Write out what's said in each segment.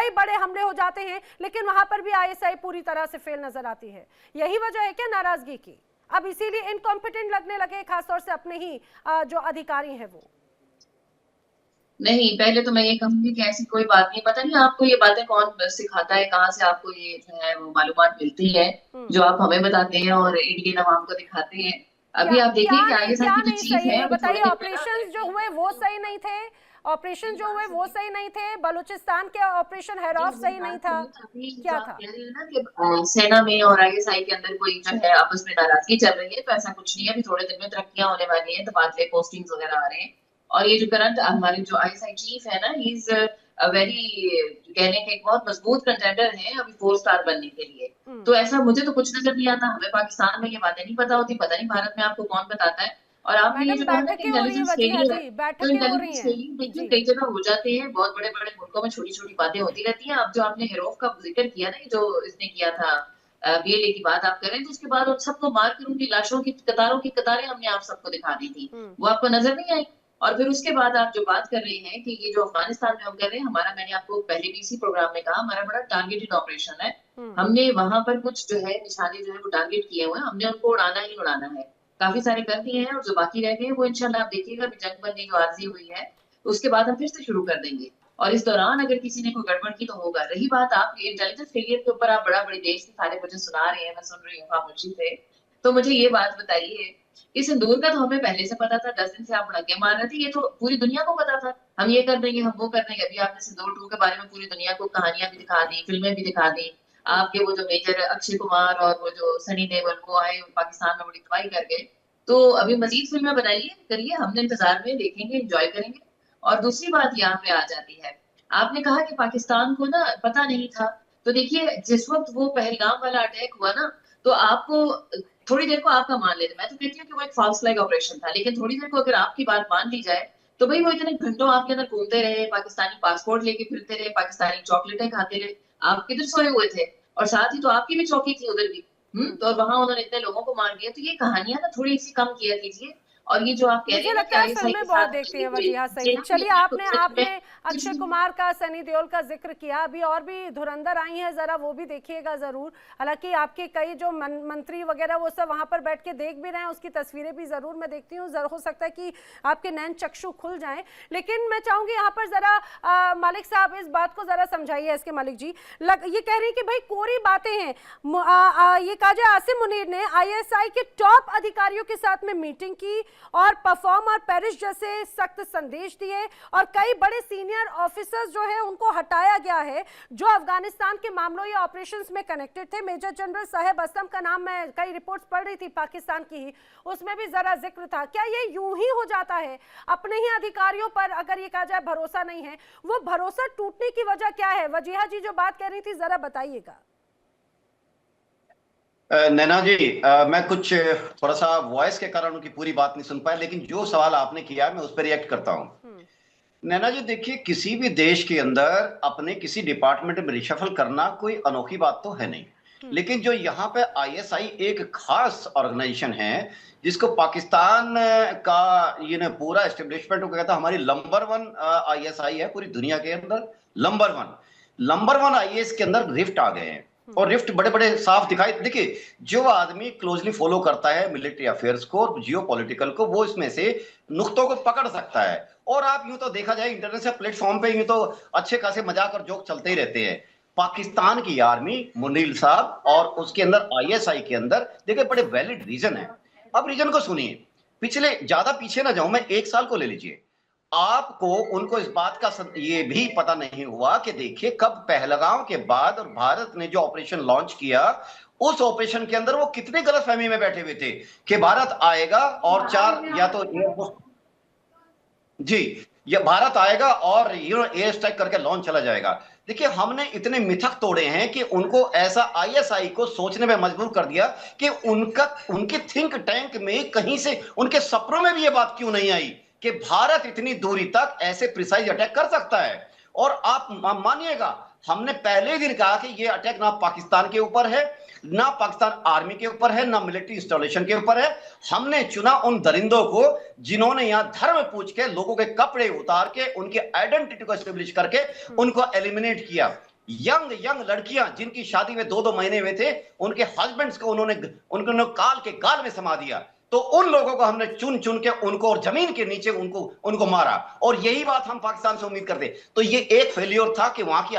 कई बड़े हमले हो जाते हैं, लेकिन वहां पर भी आईएसआई पूरी तरह से फेल नजर आती है। यही वजह है क्या नाराजगी की? अब इसीलिए इनकॉम्पिटेंट लगने लगे खासतौर से अपने ही जो अधिकारी हैं वो। नहीं, पहले तो मैं ये कहूंगी कि ऐसी कोई बात नहीं। पता नहीं आपको ये बातें कौन सिखाता है, कहाँ से आपको ये जो है वो मालूमात मिलती है जो आप हमें बताते हैं और इंडियन अवाम को दिखाते हैं। क्या अभी आप देखिए कि आईएसआई क्या की जो नहीं चीफ सही है है ये अभी थोड़े बताइए? दिन में ना ऑपरेशंस जो हुए वो सही नहीं थे? ऑपरेशन जो हुए वो सही नहीं थे? बलूचिस्तान के ऑपरेशन जी हेरौफ मेरी सही नहीं बात था? सुनिए। अभी जो क्या आप था? कह रहे हैं ना कि सेना में और आईएसआई के अंदर कोई जो है आपस में नाराजगी चल रही है, तो ऐसा कुछ नहीं है। अभी थोड़े दिन में तरक्कियां होने वाली हैं, तबादले पोस्टिंग्स वगैरह आ रहे हैं। और ये जो करंट हमारे जो आईएसआई चीफ है ना, ही इज वेरी, कहने के एक बहुत मजबूत कंटेंडर है अभी 4 स्टार बनने के लिए। तो ऐसा मुझे तो कुछ नजर नहीं आता। हमें पाकिस्तान में ये बातें नहीं पता होती, पता नहीं भारत में आपको कौन बताता है। और आपने ये मैडम जो कहा ना कि बैठकें हो रही है इंटेलिजेंस वजीहा फेलियर है, जी, तो बैठकें हो रही इंटेलिजेंस हैं। फेलियर देखिए जी। कई जगह हो जाते हैं। बहुत बड़े बड़े मुल्कों में छोटी छोटी बातें होती रहती हैं। अब जो आपने हेरोफ का जिक्र किया ना, जो इसने किया था बीएलए की बात आप कर रहे हैं, तो उसके बाद उन सबको मार कर उनकी लाशों की कतारें हमने आप सबको दिखा दी थी। वो आपको नजर नहीं आई? और फिर उसके बाद आप जो बात कर रहे हैं कि ये जो अफगानिस्तान में हम कर रहे हैं, हमारा, मैंने आपको पहले भी इसी प्रोग्राम में कहा, हमारा बड़ा टारगेटेड ऑपरेशन है। हमने वहां पर कुछ जो है निशाने जो है वो टारगेट किए हुए हैं, हमने उनको उड़ाना ही उड़ाना है। काफी सारे कर दिए हैं और जो बाकी रह गए हैं वो इंशाल्लाह आप देखिएगा जंग बंदी जो आरजी हुई है उसके बाद हम फिर से शुरू कर देंगे। और इस दौरान अगर किसी ने कोई गड़बड़ की तो होगा। रही बात आप इंटेलिजेंस फेलियर के ऊपर, आप बड़ा बड़ी देश की सारे मुझे सुना रहे हैं, मैं सुन रही हूँ खामोशी से। तो मुझे ये बात बताइए, इस सिंदूर का तो हमें पहले से पता था। 10 दिन से आप भड़के मार रहे थे, ये तो पूरी दुनिया को पता था। हम ये कर देंगे, हम वो कर देंगे। अभी आपने सिंदूर 2 के बारे में पूरी दुनिया को कहानियां भी दिखा दी, फिल्में भी दिखा दी। आपके वो जो मेजर अक्षय कुमार और वो जो सनी देओल वो आए पाकिस्तान में बड़ी तबाही कर गए। तो अभी मजीद फिल्में बनाइए, करिए, हमने इंतजार में देखेंगे, एंजॉय करेंगे। और दूसरी बात यहाँ पे आ जाती है, आपने कहा कि पाकिस्तान को ना पता नहीं था। तो देखिए जिस वक्त वो पहलगाम वाला अटैक हुआ ना, तो आपको थोड़ी देर को आपका मान लेते, मैं तो कहती हूँ कि वो एक फॉल्स फ्लैग ऑपरेशन था, लेकिन थोड़ी देर को अगर आपकी बात मान ली जाए तो भाई वो इतने घंटों आपके अंदर घूमते रहे, पाकिस्तानी पासपोर्ट लेके फिरते रहे, पाकिस्तानी चॉकलेटें खाते रहे। आप किधर सोए हुए थे? और साथ ही तो आपकी भी चौकी थी उधर भी। तो वहां उन्होंने इतने लोगों को मार दिया। तो ये कहानियां ना थोड़ी सी कम किया कीजिए। और ये जो आप कह रहे मुझे हैं ना कि लगता है आईएसआई फिल्में के बहुत साथ देखती हैं वजीहा सईद। जी चलिए, आपने बिल्कुल सच आपने में अक्षय कुमार का, सनी देओल का जिक्र किया, अभी और भी धुरंधर आई हैं, जरा वो भी देखिएगा जरूर। हालांकि आपके कई जो मंत्री वगैरह वो सब वहां पर बैठ के देख भी रहे हैं, उसकी तस्वीरें भी जरूर मैं देखती हूँ, जरूर हो सकता है कि आपके नैन चक्षु खुल जाएं। लेकिन मैं चाहूंगी यहाँ पर जरा मालिक साहब इस बात को जरा समझाइए। इसके मालिक जी ये कह रही है कि भाई कोरी बातें हैं। ये काजी आसिम मुनीर ने आईएसआई के टॉप अधिकारियों के साथ में मीटिंग की और परफॉर्म और पेरिस जैसे सख्त संदेश दिए, और कई बड़े सीनियर ऑफिसर्स जो है उनको हटाया गया है जो अफगानिस्तान के मामलों या ऑपरेशंस में कनेक्टेड थे। मेजर जनरल साहेब असलम का नाम मैं कई रिपोर्ट्स पढ़ रही थी पाकिस्तान की ही, उसमें भी जरा जिक्र था। क्या ये यूं ही हो जाता है? अपने ही अधिकारियों पर अगर ये कहा जाए भरोसा नहीं है, वो भरोसा टूटने की वजह क्या है? वजीहा जी जो बात कह रही थी जरा बताइएगा। नैना जी, मैं कुछ थोड़ा सा वॉइस के कारण उनकी पूरी बात नहीं सुन पाया, लेकिन जो सवाल आपने किया मैं उस पर रिएक्ट करता हूं। नैना जी देखिए, किसी भी देश के अंदर अपने किसी डिपार्टमेंट में रिशफल करना कोई अनोखी बात तो है नहीं। लेकिन जो यहाँ पे आईएसआई एक खास ऑर्गेनाइजेशन है जिसको पाकिस्तान का ये ना पूरा एस्टेब्लिशमेंट को कहता है, हमारी नंबर 1 आईएसआई है पूरी दुनिया के अंदर। नंबर 1 आईएएस के अंदर रिफ्ट आ गए हैं, और रिफ्ट बड़े बड़े साफ दिखाई। देखिए, जो आदमी क्लोजली फॉलो करता है मिलिट्री अफेयर्स को, जियो पॉलिटिकल को, वो इसमें से नुक्तों को पकड़ सकता है। और आप यूं तो देखा जाए इंटरनेशनल प्लेटफॉर्म पे यूं तो अच्छे खासे मजाक और जोक चलते ही रहते हैं। पाकिस्तान की आर्मी, मुनील साहब, और उसके अंदर आईएसआई के अंदर देखिए बड़े वैलिड रीजन है। अब रीजन को सुनिए, पिछले ज्यादा पीछे ना जाऊं मैं, 1 साल को ले लीजिए। आपको उनको इस बात का ये भी पता नहीं हुआ कि देखिए कब पहलगाम के बाद और भारत ने जो ऑपरेशन लॉन्च किया, उस ऑपरेशन के अंदर वो कितने गलतफहमी में बैठे हुए थे कि भारत आएगा और 4 या तो जी, ये भारत आएगा और एयर स्ट्राइक करके लॉन्च चला जाएगा। देखिए, हमने इतने मिथक तोड़े हैं कि उनको ऐसा आईएसआई को सोचने में मजबूर कर दिया कि उनके थिंक टैंक में कहीं से उनके सपनों में भी ये बात क्यों नहीं आई कि भारत इतनी दूरी तक ऐसे प्रिसाइज अटैक कर सकता है। और आप मानिएगा, हमने पहले ही दिन कहा कि ये अटैक ना पाकिस्तान के ऊपर है, ना पाकिस्तान आर्मी के ऊपर है, ना मिलिट्री इंस्टॉलेशन के ऊपर है। हमने चुना उन दरिंदों को जिन्होंने यहां धर्म पूछ के लोगों के कपड़े उतार के उनकी आइडेंटिटी को एस्टेब्लिश करके उनको एलिमिनेट किया। यंग यंग लड़कियां जिनकी शादी में 2-2 महीने हुए थे, उनके हस्बैंड्स को उन्होंने काल के गाल में समा दिया। तो उन लोगों को हमने चुन चुन के उनको और जमीन के नीचे उनको मारा, और यही बात हम पाकिस्तान से उम्मीद करते। तो ये एक फेलियर था कि वहां की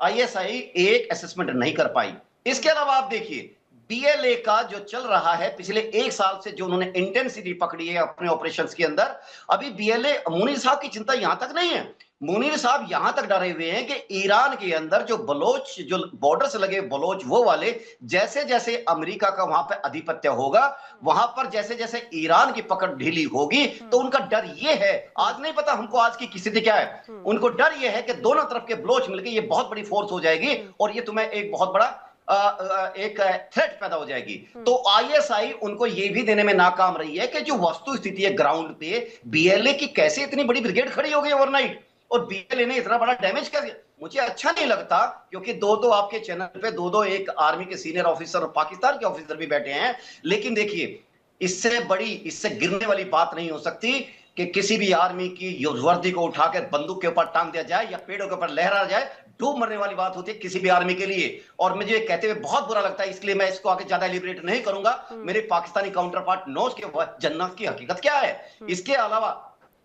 आईएसआई एक असेसमेंट नहीं कर पाई। इसके अलावा आप देखिए बीएलए का जो चल रहा है पिछले 1 साल से, जो उन्होंने इंटेंसिटी पकड़ी है अपने ऑपरेशंस के अंदर, अभी बीएलए, मुनीर साहब की चिंता यहां तक नहीं है। मुनीर साहब यहां तक डरे हुए हैं कि ईरान के अंदर जो बलोच, जो बॉर्डर से लगे बलोच, वो वाले, जैसे जैसे अमेरिका का वहां पर आधिपत्य होगा, वहां पर जैसे जैसे ईरान की पकड़ ढीली होगी, तो उनका डर ये है, आज नहीं पता हमको आज की स्थिति क्या है, उनको डर ये है कि दोनों तरफ के बलोच मिलकर ये बहुत बड़ी फोर्स हो जाएगी और ये तुम्हें एक बहुत बड़ा एक थ्रेट पैदा हो जाएगी। तो आईएसआई उनको ये भी देने में नाकाम रही है कि जो वस्तु स्थिति है ग्राउंड पे, बीएलए की कैसे इतनी बड़ी ब्रिगेड खड़ी हो गई ओवरनाइट, और बीएलए ने इतना बड़ा डैमेज कर दिया। मुझे अच्छा नहीं लगता, क्योंकि दो आपके चैनल पे दो एक आर्मी के सीनियर ऑफिसर और पाकिस्तान के ऑफिसर भी बैठे हैं, लेकिन देखिए इससे बड़ी, इससे गिरने वाली बात नहीं हो सकती कि किसी भी आर्मी की वर्दी को उठाकर बंदूक के ऊपर टांग दिया जाए या पेड़ों के ऊपर लहरा जाए। डूब मरने वाली बात होती है किसी भी आर्मी के लिए, और मुझे कहते हुए बहुत बुरा लगता है, इसलिए मैं इसको आगे ज्यादा एलिब्रेट नहीं करूंगा। मेरे पाकिस्तानी काउंटर पार्ट नोज के जन्नत की हकीकत क्या है। इसके अलावा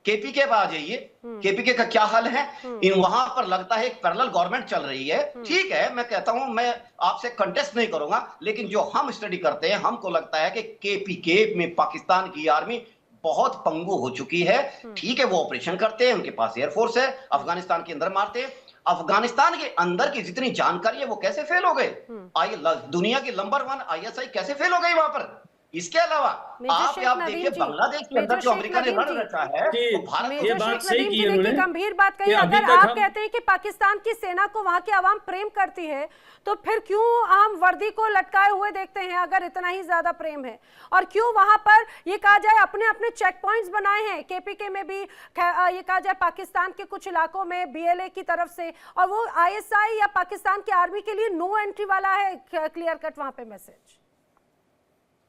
केपीके पर आ जाइए, केपीके का क्या हाल है। इन वहां पर लगता है एक पैरेलल गवर्नमेंट चल रही है। ठीक है, मैं कहता हूं, मैं आपसे कंटेस्ट नहीं करूंगा, लेकिन जो हम स्टडी करते हैं हमको लगता है कि केपीके में पाकिस्तान की आर्मी बहुत पंगु हो चुकी है। ठीक है, वो ऑपरेशन करते हैं, उनके पास एयरफोर्स है, अफगानिस्तान के अंदर मारते हैं। अफगानिस्तान के अंदर की जितनी जानकारी है वो कैसे फेल हो गए, दुनिया के नंबर 1 आईएसआई कैसे फेल हो गई वहां पर। इसके अलावा आप देखिए बांग्लादेश के अंदर जो अमेरिका ने लड़ रखा है, तो भारत ये बात सही की उन्होंने, गंभीर बात कही। अगर आप कहते हैं कि पाकिस्तान की सेना को वहां की आवाम प्रेम करती है, तो फिर क्यों हम वर्दी को लटकाए हुए देखते हैं अगर इतना ही ज्यादा प्रेम है, और क्यों वहां पर ये कहा जाए अपने अपने चेक पॉइंट्स बनाए हैं, केपीके में भी ये कहा जाए पाकिस्तान के कुछ इलाकों में बीएलए की तरफ से, और वो आईएसआई या पाकिस्तान की आर्मी के लिए नो एंट्री वाला है क्लियर कट वहां पे मैसेज।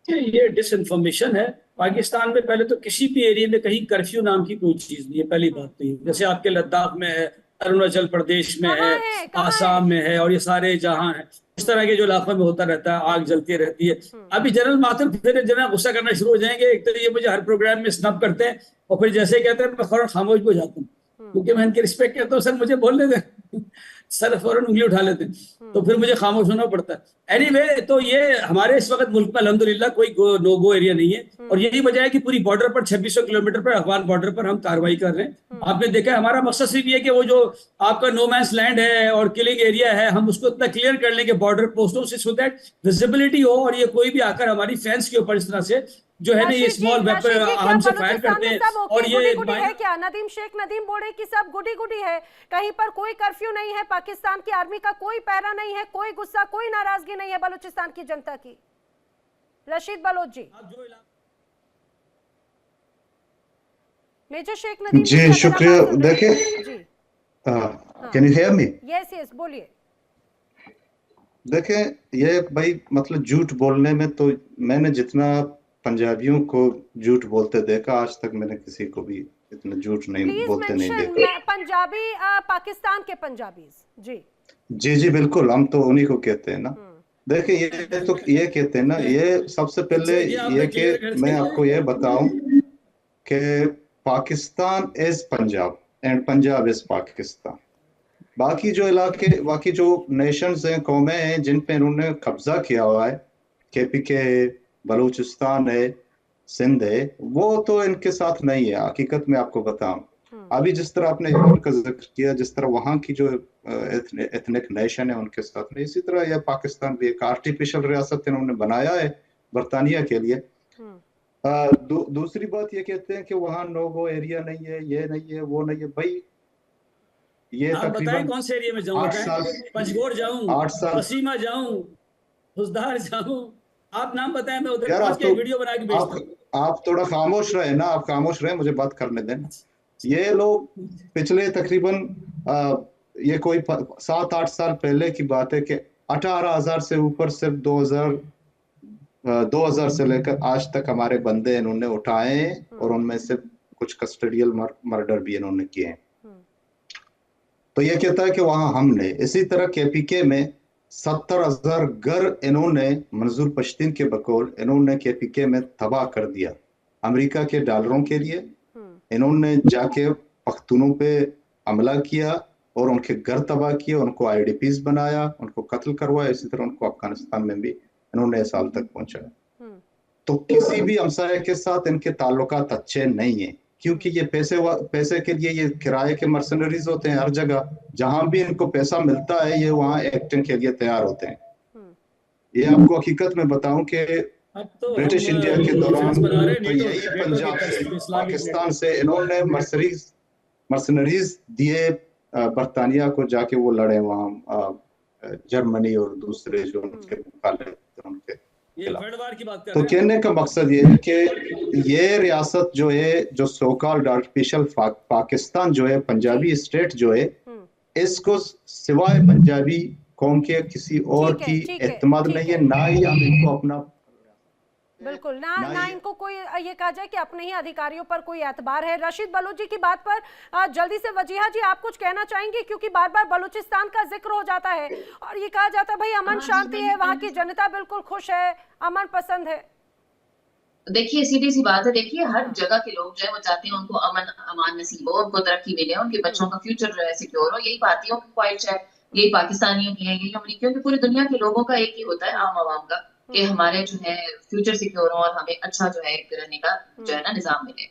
ये डिसइंफॉर्मेशन है। पाकिस्तान में पहले तो किसी भी एरिया में कहीं कर्फ्यू नाम की कोई चीज नहीं है, पहली बात तो ये। जैसे आपके लद्दाख में है, अरुणाचल प्रदेश में है, आसाम में है, और ये सारे जहां है, इस तरह के जो इलाकों में होता रहता है, आग जलती रहती है। अभी जनरल माथुर फिर जनरल गुस्सा करना शुरू हो जाएंगे। एक तो ये मुझे हर प्रोग्राम में स्नब करते हैं, और फिर जैसे कहते हैं मैं फौरन खामोश हो जाता हूँ, क्योंकि मैं इनकी रिस्पेक्ट करता हूँ। सर मुझे बोलने दें, सर फौरन उंगली उठा लेते हैं, तो फिर मुझे खामोश होना पड़ता है। एनीवे, तो ये हमारे इस वक्त मुल्क में अल्हम्दुलिल्लाह कोई नो गो एरिया नहीं है, और यही वजह है कि पूरी बॉर्डर पर 2600 किलोमीटर पर अफगान बॉर्डर पर हम कार्रवाई कर रहे हैं। आपने देखा, हमारा मकसद सिर्फ ये कि वो जो आपका नो मैंस लैंड है और किलिंग एरिया है, हम उसको इतना क्लियर कर लेंगे बॉर्डर पोस्टों से, सो दैट विजिबिलिटी हो, और ये कोई भी आकर हमारी फेंस के ऊपर इस तरह से जो है ना ये स्मॉल वेपन हमसे फायर करते हैं। और ये है क्या नदीम शेख नदीम बोले कि सब गुडी गुडी है, कहीं पर कोई कर्फ्यू नहीं है, पाकिस्तान की आर्मी का कोई पैरा नहीं है, कोई गुस्सा, कोई नाराजगी नहीं है बलूचिस्तान की जनता की। रशीद बलोच जी। मेजर शेख नदीम जी शुक्रिया। देखिए, can you hear me? Yes yes, बोलिए। देखें, ये भाई मतलब झूठ बोलने में तो मैंने जितना पंजाबियों को झूठ बोलते देखा, आज तक मैंने किसी को भी इतना झूठ नहीं बोलते नहीं देखा। पंजाबी पाकिस्तान के पंजाबीज जी जी जी बिल्कुल, हम तो उन्हीं को कहते हैं ना। देखिए, ये तो ये कहते हैं ना, ये सबसे पहले ये कि मैं आपको ये बताऊं कि Pakistan is Punjab and Punjab is Pakistan. बाकी जो इलाके, बाकी जो नेशंस हैं, कौमें हैं जिन पे इन्होंने कब्जा किया हुआ है, केपीके, बलूचिस्तान है, सिंध है, वो तो इनके साथ नहीं है। हकीकत में आपको बताऊं, अभी जिस तरह आपने यूरोप का जिक्र किया, जिस तरह वहाँ की जो एथनिक नेशन है उनके साथ में, इसी तरह यह पाकिस्तान भी एक आर्टिफिशियल रियासत इन्होंने बनाया है बरतानिया के लिए। दूसरी बात ये कहते हैं कि वहाँ नो गो एरिया नहीं है, ये नहीं है, वो नहीं है। भाई ये तकरीबन कौन से एरिया में जाऊं? 8 साल, पंजगोर जाऊं, 8 साल, वसीमा जाऊं, हुसदार जाऊं, आप नाम बताएं, मैं उधर यार पहुंच के वीडियो बना के भेजता हूं। आप थोड़ा खामोश रहे ना, आप खामोश रहे, मुझे बात करने दें। ये लोग पिछले तकरीबन ये कोई 7-8 साल पहले की बात है कि 18,000 से ऊपर सिर्फ 2000 से लेकर आज तक हमारे बंदे इन्होंने उठाए हैं, और उनमें से कुछ कस्टडियल मर्डर भी इन्होंने किए हैं। तो ये कहता है कि वहां हमने, इसी तरह केपीके में 70,000 घर इन्होंने मंजूर पश्तीन के बकौल इन्होंने केपीके में तबाह कर दिया अमेरिका के डॉलरों के लिए। इन्होंने जाके पख्तूनों पे हमला किया और उनके घर तबाह किए, उनको आईडीपीज बनाया, उनको कत्ल करवाया। इसी तरह उनको अफगानिस्तान में भी इन्होंने इस हाल तक पहुंचाया। तो किसी भी हमसाये के साथ इनके ताल्लुकात अच्छे नहीं है, क्योंकि ये पैसे के लिए ये किराए के मर्सनरीज होते हैं। हर जगह जहां भी इनको पैसा मिलता है ये वहां एक्टिंग के लिए तैयार होते हैं। ये आपको हकीकत में बताऊं कि ब्रिटिश इंडिया के दौरान तो यही पंजाब से, पाकिस्तान से इन्होंने मर्सनरीज दिए बरतानिया को, जाके वो लड़े वहां जर्मनी और दूसरे जो उनके मुकाबले उनके। तो कहने का मकसद ये है कि ये रियासत जो है, जो सो कॉल्ड आर्टिफिशियल पाकिस्तान जो है, पंजाबी स्टेट जो है, इसको सिवाय पंजाबी कौम के किसी और की एतमाद नहीं है, ना ही हम इनको अपना बिल्कुल ना इनको कोई ये कहा जाए कि अपने ही अधिकारियों पर कोई एतबार है। रशीद बलोच जी की बात पर जल्दी से वजीहा जी आप कुछ कहना चाहेंगे, क्योंकि बार बार बलूचिस्तान का जिक्र हो जाता है और ये कहा जाता है भाई अमन शांति है, वहाँ की जनता बिल्कुल खुश है, अमन पसंद है। देखिए सीधी सी बात है, देखिए हर जगह के लोग जो है वो चाहते हैं उनको अमान नसीब हो, उनको तरक्की मिले, उनके बच्चों का फ्यूचर जो है सिक्योर हो। यही भारतीयों की ख्वाहिश है, यही पाकिस्तानियों की है, यही अमरीकियों की, पूरी दुनिया के लोगों का एक ही होता है, आम आवाम का, कि हमारे जो है फ्यूचर सिक्योर हो और हमें अच्छा जो है रहने का जो है ना निजाम मिले।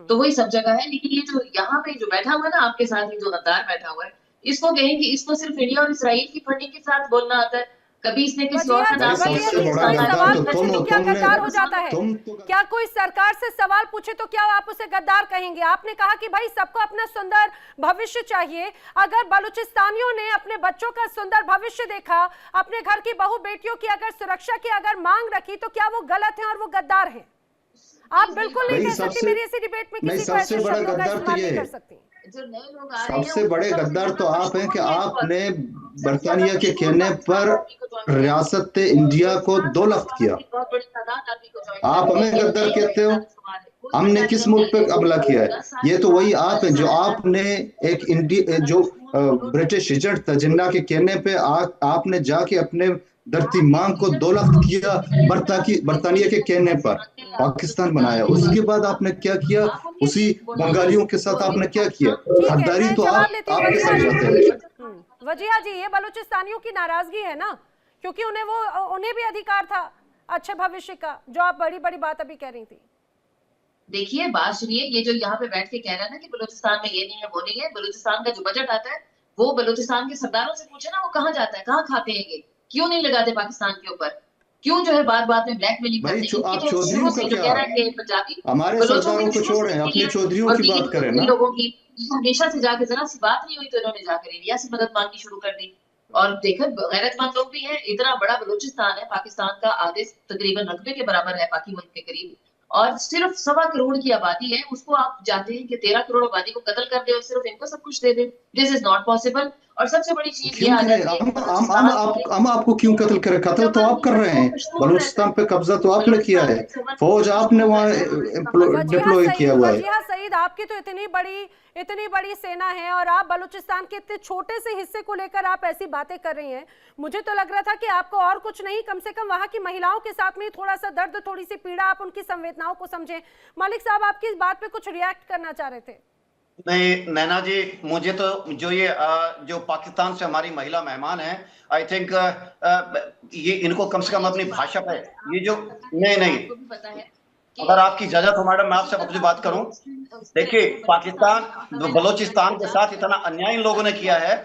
तो वही सब जगह है। लेकिन ये जो यहाँ पे जो बैठा हुआ है ना आपके साथ, ये जो गद्दार बैठा हुआ है, इसको कहें कि इसको सिर्फ इंडिया और इसराइल की फंडिंग के साथ बोलना आता है, कभी इसने किसी और का नाम क्या गद्दार हो जाता है? क्या कोई सरकार से सवाल पूछे तो क्या आप उसे गद्दार कहेंगे? आपने कहा कि भाई सबको अपना सुंदर भविष्य चाहिए। अगर बलूचिस्तानियों ने अपने बच्चों का सुंदर भविष्य देखा, अपने घर की बहू बेटियों की अगर सुरक्षा की अगर मांग रखी, तो क्या वो गलत है और वो गद्दार है? आप बिल्कुल नहीं कह सकती मेरी ऐसी डिबेट में किसी को ऐसे शब्दों का इस्तेमाल नहीं कर सकती। सबसे बड़े गद्दार तो आप हैं कि आपने बरतानिया के कहने पर रियासत इंडिया को 2 लफ्त किया। आप हमें गद्दार कहते हो? हमने किस मुल्क पे हमला किया है? ये तो वही आप हैं जो आपने एक जो ब्रिटिश एजेंट था, जिन्ना के कहने पे आपने जाके अपने धरती मांग को 2 लफ्त किया, बरतानिया के कहने पर पाकिस्तान बनाया। उसके बाद आपने क्या किया? उसी बंगालियों के साथ आपने क्या किया? गद्दारी तो आप समझाते हैं। वजीहा जी, ये बलूचिस्तानियों की नाराजगी है ना, क्योंकि उन्हें भी अधिकार था अच्छे भविष्य का, जो आप बड़ी बड़ी बात अभी कह रही थी। देखिए बात सुनिए, ये जो यहाँ पे बैठ के कह रहा है ना कि बलूचिस्तान में ये नहीं है वो नहीं है, बलूचिस्तान का जो बजट आता है वो बलूचिस्तान के सरदारों से पूछे ना, वो कहाँ जाता है, कहाँ खाते हैं, ये क्यों नहीं लगाते पाकिस्तान के ऊपर, क्यों जो है बात बात में ब्लैकमेलिंग करते हैं? आप चौधरियों का क्या? पंजाबी हमारे सरदारों को छोड़ें, अपने चौधरियों की बात करें ना। लोगों की हमेशा से जाके जरा सी बात नहीं हुई तो इन्होंने जाकर इंडिया से मदद मांगनी शुरू कर दी। और देखो गैरतमंद लोग भी हैं, इतना बड़ा बलूचिस्तान है, पाकिस्तान का आधे तकरीबन रकबे के बराबर है, बाकी मुल्क के करीब, और सिर्फ 1.25 करोड़ की आबादी है। उसको आप चाहते हैं कि 13 करोड़ आबादी को कत्ल कर दे और सिर्फ इनको सब कुछ दे दे? This is not possible. और सबसे बड़ी चीज ये आ जाती है, हम आपको क्यों कत्ल करें? कत्ल तो आप कर रहे हैं, बलूचिस्तान पे कब्जा तो आपने किया है, फौज आपने वहाँ डिप्लॉय किया हुआ है। सईद, आपकी तो इतनी बड़ी सेना है और आप बलूचिस्तान के इतने छोटे से हिस्से को लेकर आप ऐसी बातें कर रही हैं। मुझे तो लग रहा था कि आपको और कुछ नहीं, कम से कम वहाँ की महिलाओं के साथ में थोड़ा सा दर्द, थोड़ी सी पीड़ा, आप उनकी संवेदनाओं को समझें। मालिक साहब, आपकी इस बात पे कुछ रिएक्ट करना चाह रहे थे? नहीं नैना जी, मुझे तो जो पाकिस्तान से हमारी महिला मेहमान हैं, आई थिंक ये इनको कम से कम अपनी भाषा पे ये जो नहीं अगर आपकी इजाजत हो मैडम, मैं आपसे कुछ बात करूं। देखिए पाकिस्तान बलूचिस्तान के साथ इतना अन्याय इन लोगों ने किया है